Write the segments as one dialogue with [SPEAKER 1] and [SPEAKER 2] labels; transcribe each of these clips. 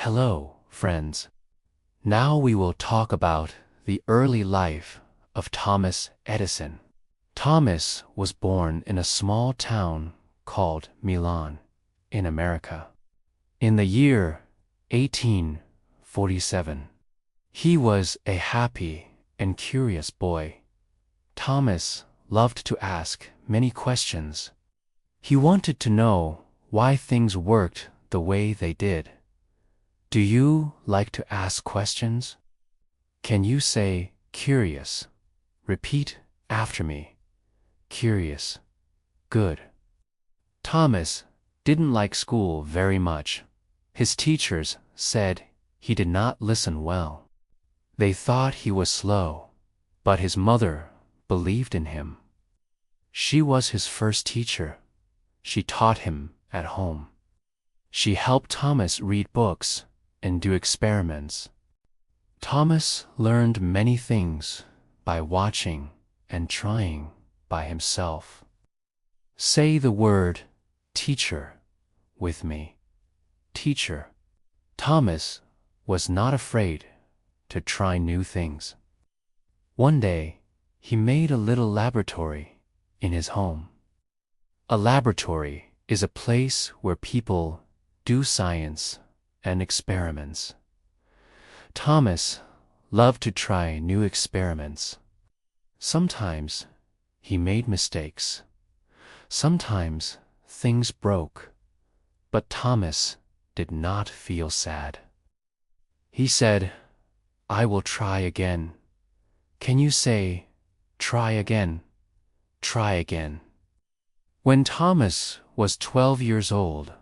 [SPEAKER 1] Hello, friends. Now we will talk about the early life of Thomas Edison. Thomas was born in a small town called Milan, in America, in the year 1847. He was a happy and curious boy. Thomas loved to ask many questions. He wanted to know why things worked the way they did. Do you like to ask questions? Can you say curious? Repeat after me. Curious. Good. Thomas didn't like school very much. His teachers said he did not listen well. They thought he was slow, but his mother believed in him. She was his first teacher. She taught him at home. She helped Thomas read books and do experiments. Thomas learned many things by watching and trying by himself. Say the word teacher with me. Teacher. Thomas was not afraid to try new things. One day, he made a little laboratory in his home. A laboratory is a place where people do science and experiments. Thomas loved to try new experiments. Sometimes he made mistakes. Sometimes things broke. But Thomas did not feel sad. He said, "I will try again." Can you say, try again? Try again. When Thomas was 12 years old,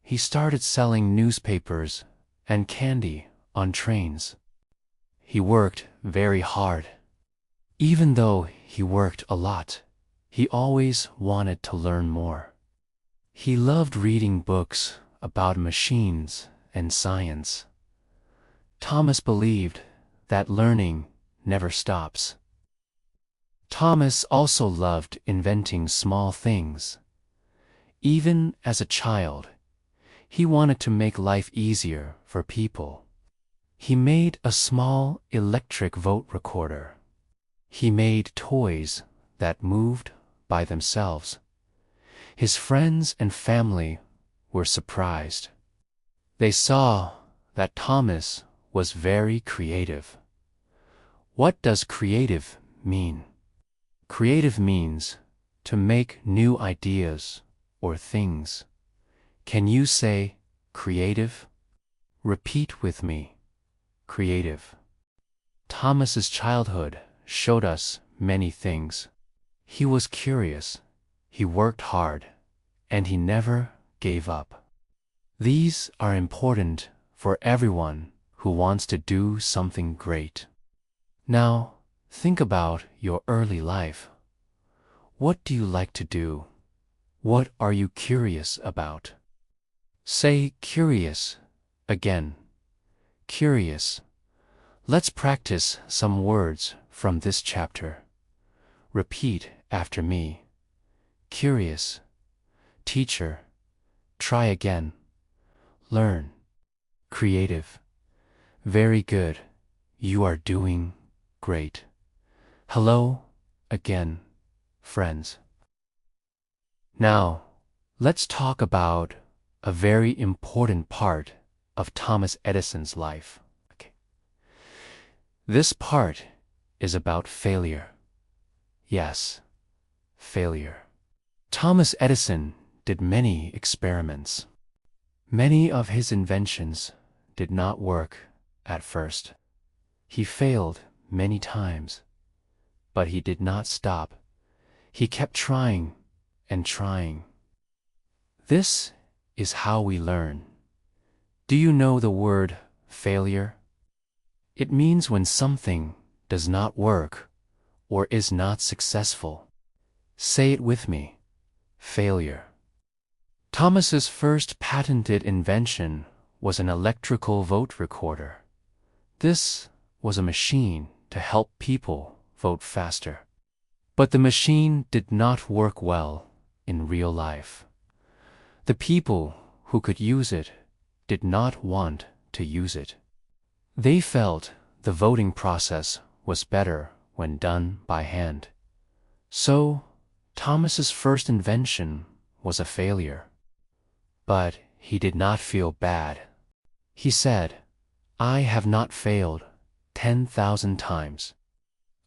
[SPEAKER 1] he started selling newspapers and candy on trains. He worked very hard. Even though he worked a lot, he always wanted to learn more. He loved reading books about machines and science. Thomas believed that learning never stops. Thomas also loved inventing small things. Even as a child, he wanted to make life easier for people. He made a small electric vote recorder. He made toys that moved by themselves. His friends and family were surprised. They saw that Thomas was very creative. What does creative mean? Creative means to make new ideas or things. Can you say creative? Repeat with me. Creative. Thomas's childhood showed us many things. He was curious, he worked hard, and he never gave up. These are important for everyone who wants to do something great. Now, think about your early life. What do you like to do? What are you curious about? Say curious again. Curious. Let's practice some words from this chapter. Repeat after me. Curious. Teacher. Try again. Learn. Creative. Very good. You are doing great. Hello again, friends. Now, let's talk about a very important part of Thomas Edison's life. This part is about failure. Yes, failure. Thomas Edison did many experiments. Many of his inventions did not work at first. He failed many times, but he did not stop. He kept trying and trying. This is how we learn. Do you know the word failure? It means when something does not work or is not successful. Say it with me. Failure. Thomas's first patented invention was an electrical vote recorder. This was a machine to help people vote faster. But the machine did not work well in real life. The people who could use it did not want to use it. They felt the voting process was better when done by hand. So, Thomas's first invention was a failure. But he did not feel bad. He said, "I have not failed 10,000 times.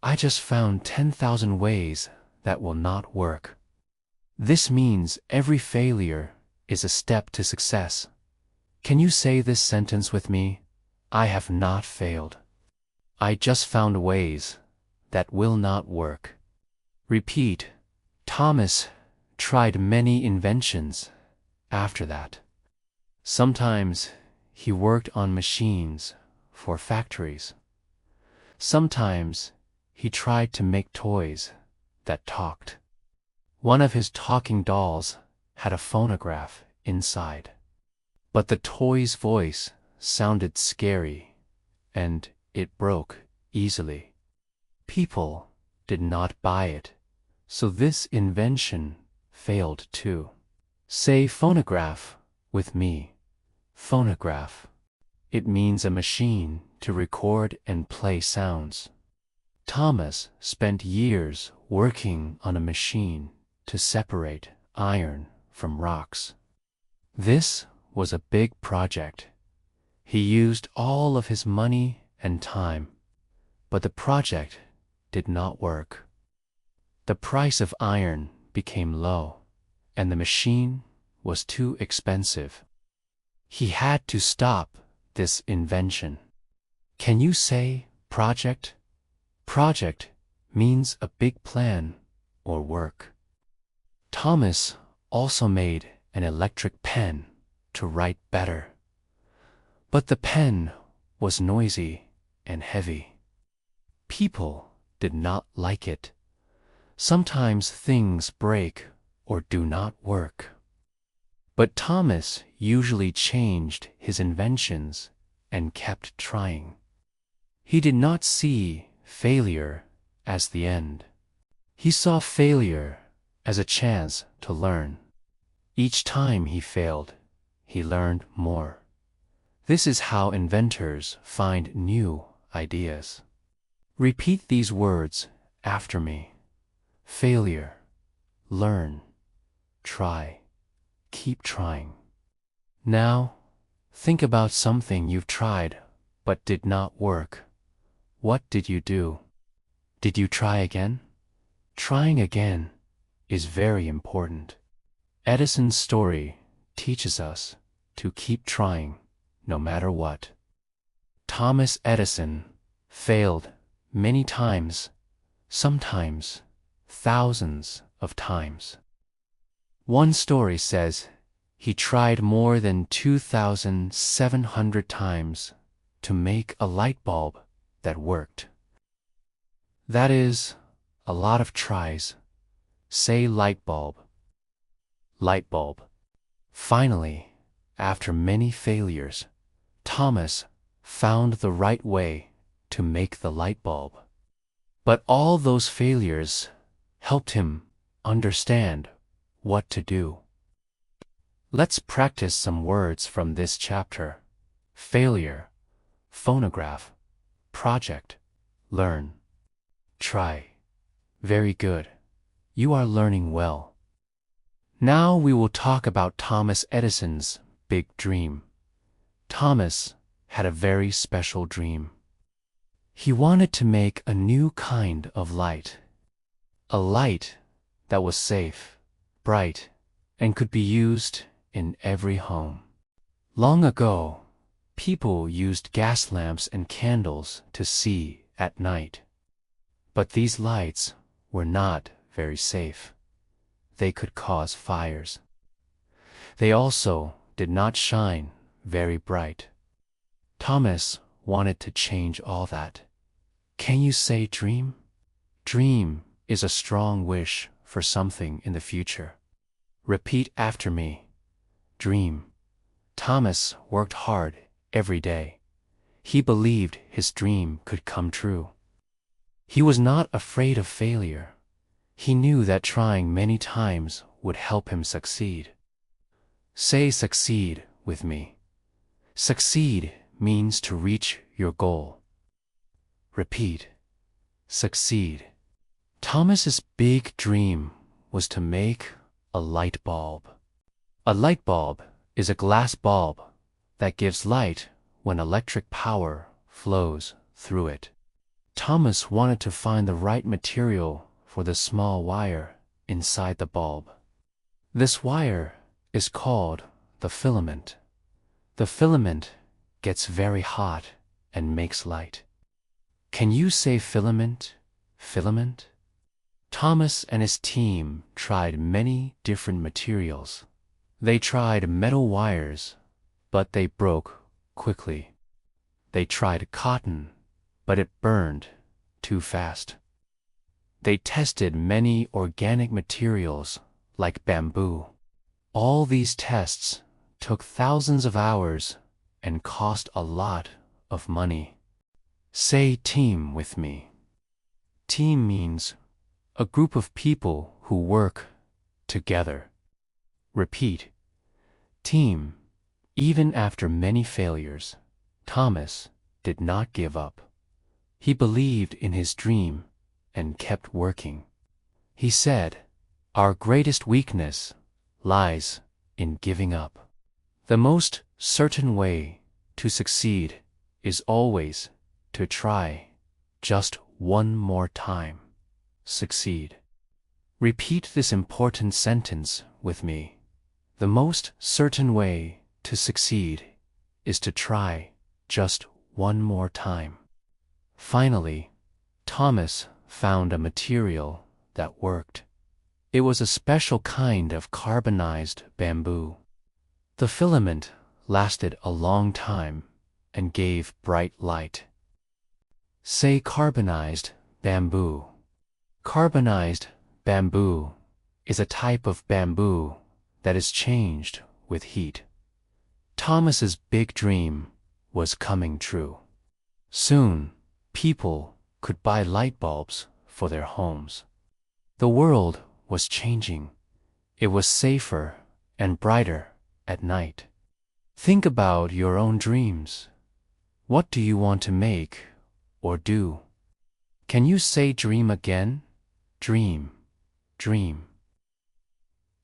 [SPEAKER 1] I just found 10,000 ways that will not work." This means every failure is a step to success. Can you say this sentence with me? I have not failed. I just found ways that will not work. Repeat. Thomas tried many inventions after that. Sometimes he worked on machines for factories. Sometimes he tried to make toys that talked. One of his talking dolls had a phonograph inside. But the toy's voice sounded scary, and it broke easily. People did not buy it, so this invention failed too. Say phonograph with me. Phonograph. It means a machine to record and play sounds. Thomas spent years working on a machine to separate iron from rocks. This was a big project. He used all of his money and time, but the project did not work. The price of iron became low, and the machine was too expensive. He had to stop this invention. Can you say project? Project means a big plan or work. Thomas also made an electric pen to write better. But the pen was noisy and heavy. People did not like it. Sometimes things break or do not work. But Thomas usually changed his inventions and kept trying. He did not see failure as the end. He saw failure as a chance to learn. Each time he failed, he learned more. This is how inventors find new ideas. Repeat these words after me. Failure, learn, try, keep trying. Now, think about something you've tried but did not work. What did you do? Did you try again? Trying again is very important. Edison's story teaches us to keep trying no matter what. Thomas Edison failed many times, sometimes thousands of times. One story says he tried more than 2,700 times to make a light bulb that worked. That is a lot of tries. Say light bulb. Light bulb. Finally, after many failures, Thomas found the right way to make the light bulb. But all those failures helped him understand what to do. Let's practice some words from this chapter. Failure, phonograph, project, learn, try. Very good. You are learning well. Now we will talk about Thomas Edison's big dream. Thomas had a very special dream. He wanted to make a new kind of light. A light that was safe, bright, and could be used in every home. Long ago, people used gas lamps and candles to see at night. But these lights were not very safe. They could cause fires. They also did not shine very bright. Thomas wanted to change all that. Can you say dream? Dream is a strong wish for something in the future. Repeat after me. Dream. Thomas worked hard every day. He believed his dream could come true. He was not afraid of failure. He knew that trying many times would help him succeed. Say succeed with me. Succeed means to reach your goal. Repeat. Succeed. Thomas's big dream was to make a light bulb. A light bulb is a glass bulb that gives light when electric power flows through it. Thomas wanted to find the right material for the small wire inside the bulb. This wire is called the filament. The filament gets very hot and makes light. Can you say filament? Filament? Thomas and his team tried many different materials. They tried metal wires, but they broke quickly. They tried cotton, but it burned too fast. They tested many organic materials like bamboo. All these tests took thousands of hours and cost a lot of money. Say team with me. Team means a group of people who work together. Repeat. Team. Even after many failures, Thomas did not give up. He believed in his dream and kept working. He said, "Our greatest weakness lies in giving up." The most certain way to succeed is always to try just one more time. Succeed. Repeat this important sentence with me. The most certain way to succeed is to try just one more time. Finally, Thomas found a material that worked. It was a special kind of carbonized bamboo. The filament lasted a long time and gave bright light. Say carbonized bamboo. Carbonized bamboo is a type of bamboo that is changed with heat. Thomas's big dream was coming true. Soon, people could buy light bulbs for their homes. The world was changing. It was safer and brighter at night. Think about your own dreams. What do you want to make or do? Can you say dream again? Dream, dream.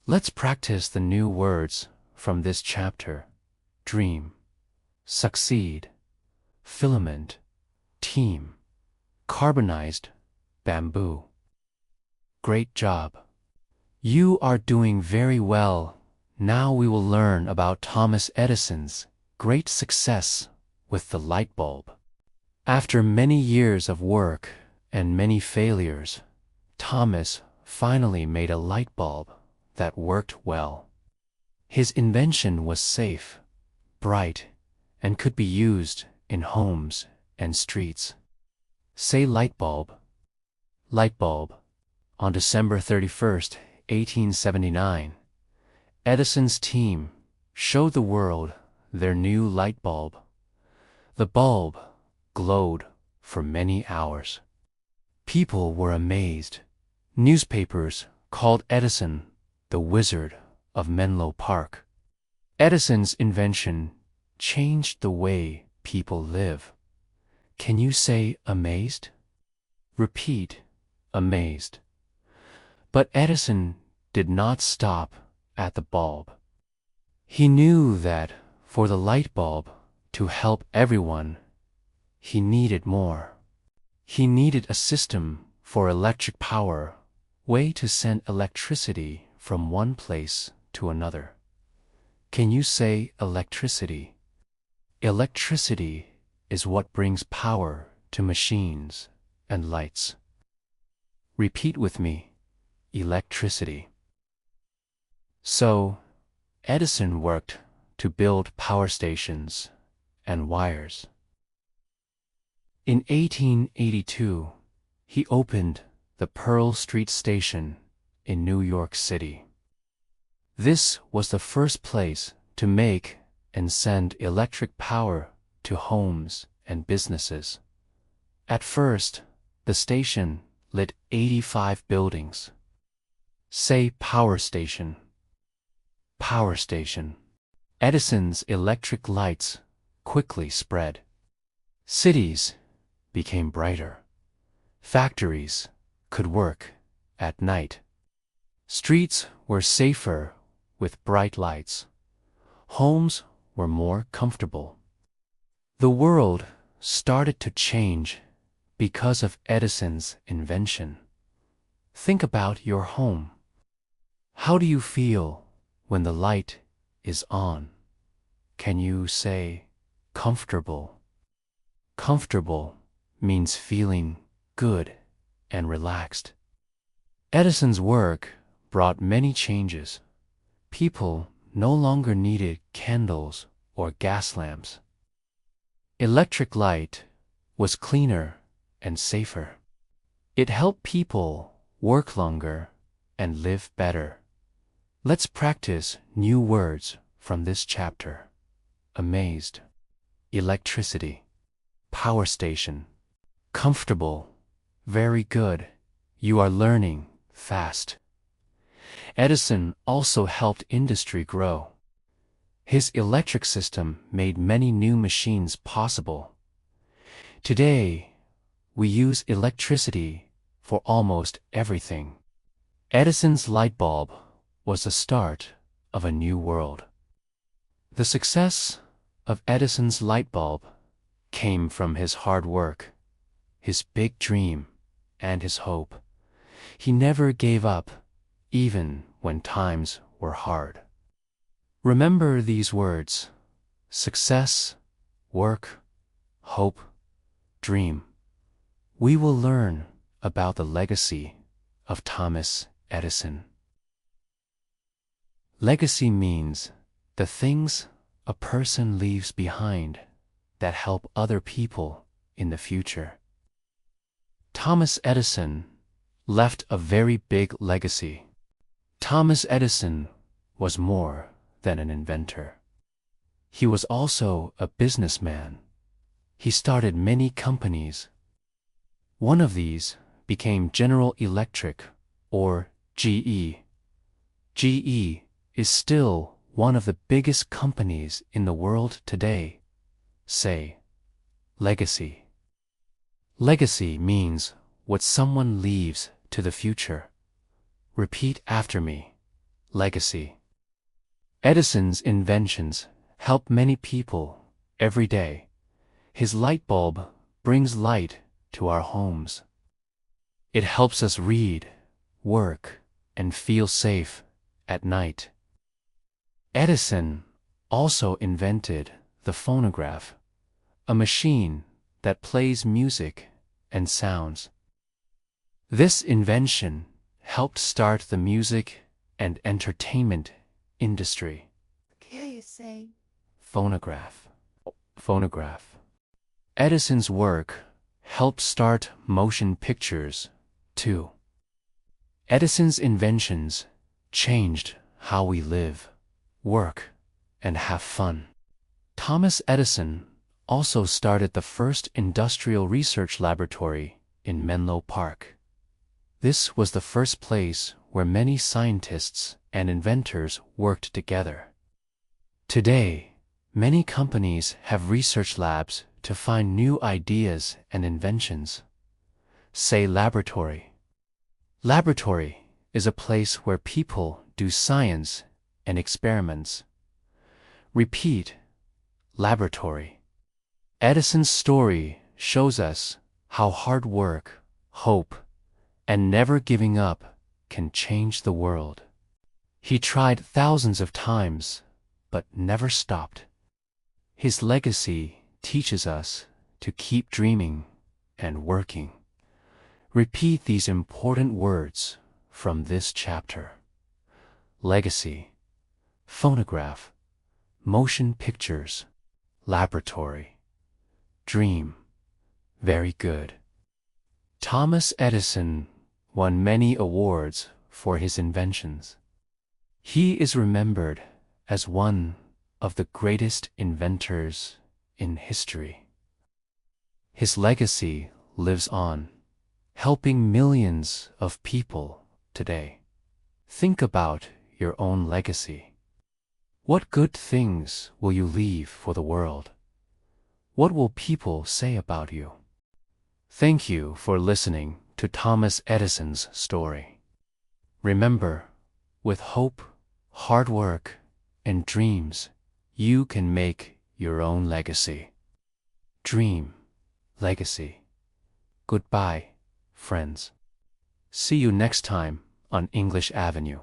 [SPEAKER 1] Let's practice the new words from this chapter. Dream, succeed, filament, team, carbonized bamboo. Great job. You are doing very well. Now we will learn about Thomas Edison's great success with the light bulb. After many years of work and many failures, Thomas finally made a light bulb that worked well. His invention was safe, bright, and could be used in homes and streets. Say light bulb. Light bulb. On December 31st, 1879, Edison's team showed the world their new light bulb. The bulb glowed for many hours. People were amazed. Newspapers called Edison the Wizard of Menlo Park. Edison's invention changed the way people live. Can you say amazed? Repeat, amazed. But Edison did not stop at the bulb. He knew that for the light bulb to help everyone, he needed more. He needed a system for electric power, way to send electricity from one place to another. Can you say electricity? Electricity is what brings power to machines and lights. Repeat with me, electricity. So, Edison worked to build power stations and wires. In 1882, he opened the Pearl Street Station in New York City. This was the first place to make and send electric power to homes and businesses. At first, the station lit 85 buildings. Say power station. Power station. Edison's electric lights quickly spread. Cities became brighter. Factories could work at night. Streets were safer with bright lights. Homes were more comfortable. The world started to change because of Edison's invention. Think about your home. How do you feel when the light is on? Can you say comfortable? Comfortable means feeling good and relaxed. Edison's work brought many changes. People no longer needed candles or gas lamps. Electric light was cleaner and safer. It helped people work longer and live better. Let's practice new words from this chapter. Amazed, electricity, power station, comfortable, very good. You are learning fast. Edison also helped industry grow. His electric system made many new machines possible. Today, we use electricity for almost everything. Edison's light bulb was the start of a new world. The success of Edison's light bulb came from his hard work, his big dream, and his hope. He never gave up, even when times were hard. Remember these words: success, work, hope, dream. We will learn about the legacy of Thomas Edison. Legacy means the things a person leaves behind that help other people in the future. Thomas Edison left a very big legacy. Thomas Edison was more than an inventor. He was also a businessman. He started many companies. One of these became General Electric, or GE. GE is still one of the biggest companies in the world today. Say, legacy. Legacy means what someone leaves to the future. Repeat after me. Legacy. Edison's inventions help many people every day. His light bulb brings light to our homes. It helps us read, work, and feel safe at night. Edison also invented the phonograph, a machine that plays music and sounds. This invention helped start the music and entertainment industry.
[SPEAKER 2] Can you say
[SPEAKER 1] Phonograph. Phonograph. Edison's work helped start motion pictures, too. Edison's inventions changed how we live, work, and have fun. Thomas Edison also started the first industrial research laboratory in Menlo Park. This was the first place where many scientists and inventors worked together. Today, many companies have research labs to find new ideas and inventions. Say laboratory. Laboratory is a place where people do science and experiments. Repeat, laboratory. Edison's story shows us how hard work, hope, and never giving up can change the world. He tried thousands of times, but never stopped. His legacy teaches us to keep dreaming and working. Repeat these important words from this chapter. Legacy, phonograph, motion pictures, laboratory, dream. Very good. Thomas Edison won many awards for his inventions. He is remembered as one of the greatest inventors in history. His legacy lives on, helping millions of people today. Think about your own legacy. What good things will you leave for the world? What will people say about you? Thank you for listening to Thomas Edison's story. Remember, with hope, hard work, and dreams, you can make your own legacy. Dream, legacy. Goodbye, friends. See you next time on English Avenue.